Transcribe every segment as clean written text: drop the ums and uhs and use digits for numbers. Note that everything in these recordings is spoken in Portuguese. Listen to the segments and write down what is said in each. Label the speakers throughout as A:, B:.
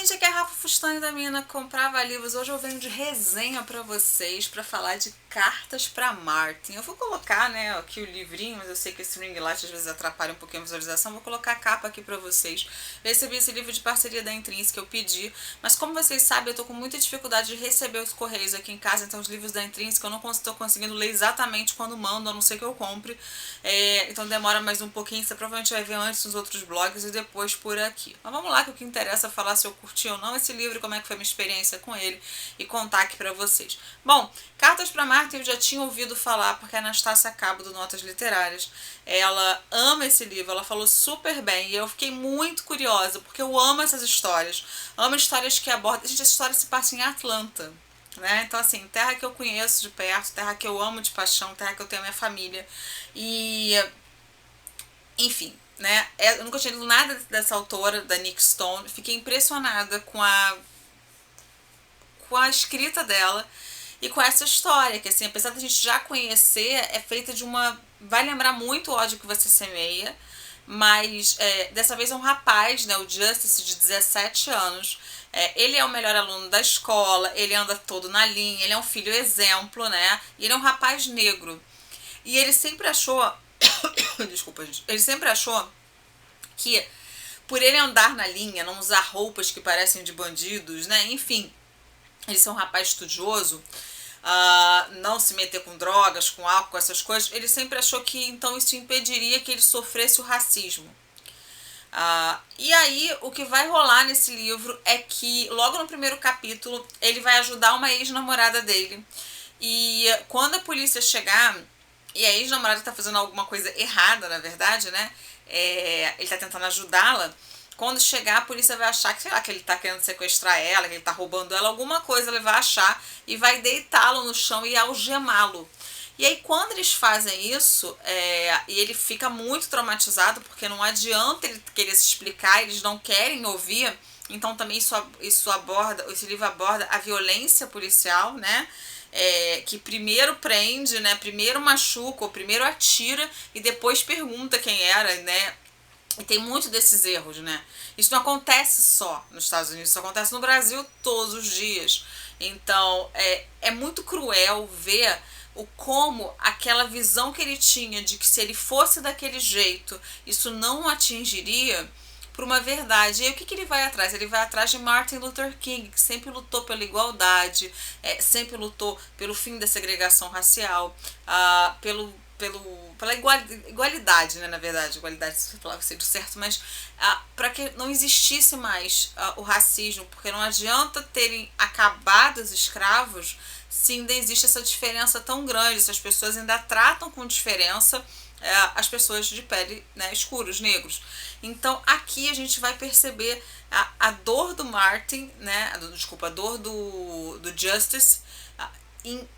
A: gente, aqui é a Rafa Fustani da Mina Comprava Livros. Hoje eu venho de resenha pra vocês pra falar de Cartas pra Martin. Eu vou colocar, né, aqui o livrinho, mas eu sei que esse ring light às vezes atrapalha um pouquinho a visualização. Vou colocar a capa aqui pra vocês. Eu recebi esse livro de parceria da Intrínseca, eu pedi, mas como vocês sabem, eu tô com muita dificuldade de receber os correios aqui em casa, então os livros da Intrínseca eu não estou conseguindo ler exatamente quando mando, a não ser que eu compre. Então demora mais um pouquinho, você provavelmente vai ver antes nos outros blogs e depois por aqui. Mas vamos lá, que o que interessa é falar se eu curti ou não esse livro, como é que foi a minha experiência com ele e contar aqui pra vocês. Bom, Cartas pra Marta eu já tinha ouvido falar, porque a Anastácia Cabo do Notas Literárias, ela ama esse livro, ela falou super bem e eu fiquei muito curiosa, porque eu amo essas histórias, amo histórias que abordam, gente, essa história se passa em Atlanta, né? Então assim, terra que eu conheço de perto, terra que eu amo de paixão, terra que eu tenho a minha família e enfim, né? Eu nunca tinha lido nada dessa autora, da Nick Stone. Fiquei impressionada com a escrita dela e com essa história, que assim, apesar da gente já conhecer, é feita de uma... vai lembrar muito o Ódio que Você Semeia, mas dessa vez é um rapaz, né, o Justice, de 17 anos. Ele é o melhor aluno da escola, ele anda todo na linha, ele é um filho exemplo, né? E ele é um rapaz negro. E ele sempre achou... Desculpa, gente. Ele sempre achou que por ele andar na linha, não usar roupas que parecem de bandidos, né? Enfim, ele ser um rapaz estudioso, não se meter com drogas, com álcool, com essas coisas, ele sempre achou que então isso impediria que ele sofresse o racismo. E aí, o que vai rolar nesse livro é que, logo no primeiro capítulo, ele vai ajudar uma ex-namorada dele. E quando a polícia chegar, e a ex-namorada tá fazendo alguma coisa errada, na verdade, né? Ele tá tentando ajudá-la. Quando chegar, a polícia vai achar que, sei lá, que ele tá querendo sequestrar ela, que ele tá roubando ela, alguma coisa ele vai achar e vai deitá-lo no chão e algemá-lo. E aí, quando eles fazem isso, e ele fica muito traumatizado, porque não adianta ele querer se explicar, eles não querem ouvir. Então, também esse livro aborda a violência policial, né? Que primeiro prende, né? Primeiro machuca, ou primeiro atira e depois pergunta quem era, né? E tem muito desses erros, né? Isso não acontece só nos Estados Unidos, isso acontece no Brasil todos os dias. Então, é muito cruel ver como aquela visão que ele tinha de que se ele fosse daquele jeito, isso não o atingiria, por uma verdade. E aí, o que ele vai atrás? Ele vai atrás de Martin Luther King, que sempre lutou pela igualdade, sempre lutou pelo fim da segregação racial, pela igualdade, né, na verdade, igualdade, se falar do certo, mas para que não existisse mais o racismo, porque não adianta terem acabado os escravos se ainda existe essa diferença tão grande, se as pessoas ainda tratam com diferença as pessoas de pele, né, escura, os negros. Então aqui a gente vai perceber a dor do Martin, né, desculpa, a dor do Justice.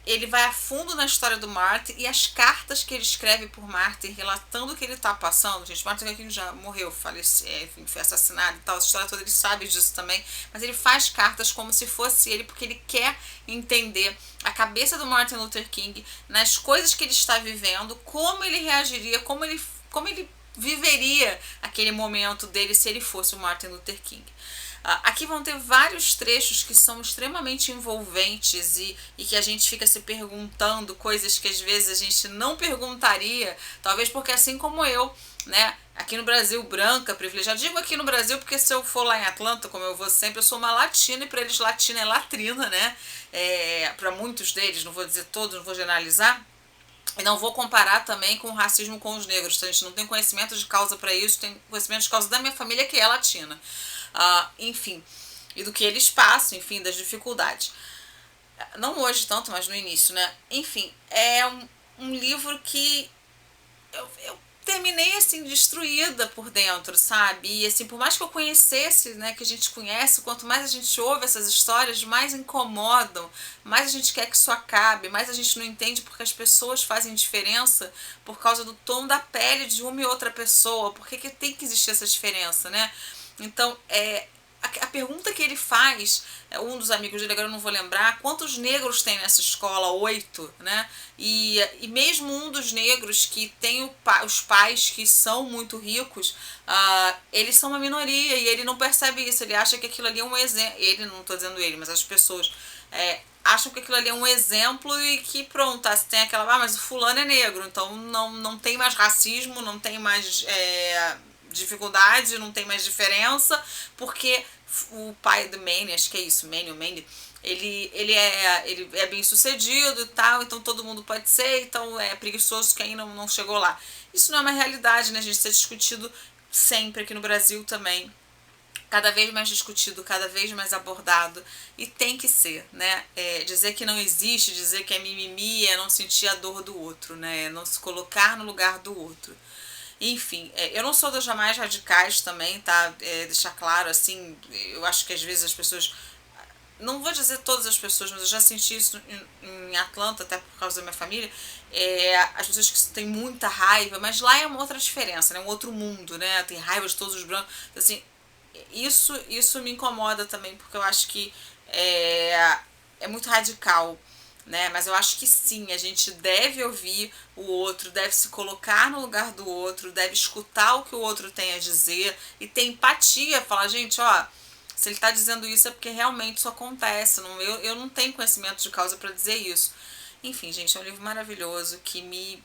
A: Ele vai a fundo na história do Martin e as cartas que ele escreve por Martin, relatando o que ele está passando. Gente, Martin já morreu, faleceu, enfim, foi assassinado e tal, essa história toda, ele sabe disso também, mas ele faz cartas como se fosse ele, porque ele quer entender a cabeça do Martin Luther King, nas coisas que ele está vivendo, como ele reagiria, como ele viveria aquele momento dele se ele fosse o Martin Luther King. Aqui vão ter vários trechos que são extremamente envolventes e que a gente fica se perguntando coisas que às vezes a gente não perguntaria, talvez porque assim como eu, né, aqui no Brasil, branca, privilegiada, digo aqui no Brasil porque se eu for lá em Atlanta, como eu vou sempre, eu sou uma latina e para eles latina é latrina, né, para muitos deles, não vou dizer todos, não vou generalizar. E não vou comparar também com o racismo com os negros, a gente não tem conhecimento de causa para isso, tem conhecimento de causa da minha família que é latina. Enfim, e do que eles passam, enfim, das dificuldades. Não hoje tanto, mas no início, né? Enfim, é um livro que eu terminei assim destruída por dentro, sabe? E assim, por mais que eu conhecesse, né, que a gente conhece, quanto mais a gente ouve essas histórias, mais incomodam, mais a gente quer que isso acabe, mais a gente não entende porque as pessoas fazem diferença por causa do tom da pele de uma e outra pessoa. Por que tem que existir essa diferença, né? Então, a pergunta que ele faz, um dos amigos dele, agora eu não vou lembrar, quantos negros tem nessa escola? 8, né? E mesmo um dos negros que tem os pais que são muito ricos, eles são uma minoria e ele não percebe isso, ele acha que aquilo ali é um exemplo, ele, não estou dizendo ele, mas as pessoas acham que aquilo ali é um exemplo e que pronto, tem aquela, mas o fulano é negro, então não tem mais racismo, não tem mais dificuldade, não tem mais diferença, porque o pai do Manny, acho que é isso, Manny ou Manny, ele é bem sucedido e tal, então todo mundo pode ser, então é preguiçoso quem não chegou lá. Isso não é uma realidade, né, gente? Isso é discutido sempre aqui no Brasil também. Cada vez mais discutido, cada vez mais abordado, e tem que ser, né? Dizer que não existe, dizer que é mimimi, é não sentir a dor do outro, né? É não se colocar no lugar do outro. Enfim, eu não sou das jamais radicais também, tá? Deixar claro, assim, eu acho que às vezes as pessoas, não vou dizer todas as pessoas, mas eu já senti isso em Atlanta, até por causa da minha família, as pessoas que têm muita raiva, mas lá é uma outra diferença, né? Um outro mundo, né? Tem raiva de todos os brancos, assim, isso me incomoda também, porque eu acho que é muito radical, né? Mas eu acho que sim, a gente deve ouvir o outro, deve se colocar no lugar do outro, deve escutar o que o outro tem a dizer e ter empatia, falar, gente, ó, se ele tá dizendo isso é porque realmente isso acontece, eu não tenho conhecimento de causa para dizer isso. Enfim, gente, é um livro maravilhoso que me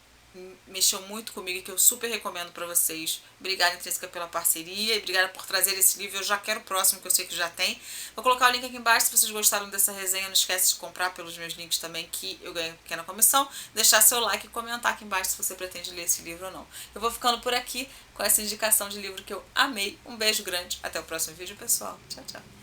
A: mexeu muito comigo e que eu super recomendo para vocês. Obrigada, Intrínseca, pela parceria e obrigada por trazer esse livro. Eu já quero o próximo, que eu sei que já tem. Vou colocar o link aqui embaixo. Se vocês gostaram dessa resenha, não esquece de comprar pelos meus links também, que eu ganho uma pequena comissão. Deixar seu like e comentar aqui embaixo se você pretende ler esse livro ou não. Eu vou ficando por aqui com essa indicação de livro que eu amei. Um beijo grande. Até o próximo vídeo, pessoal. Tchau, tchau.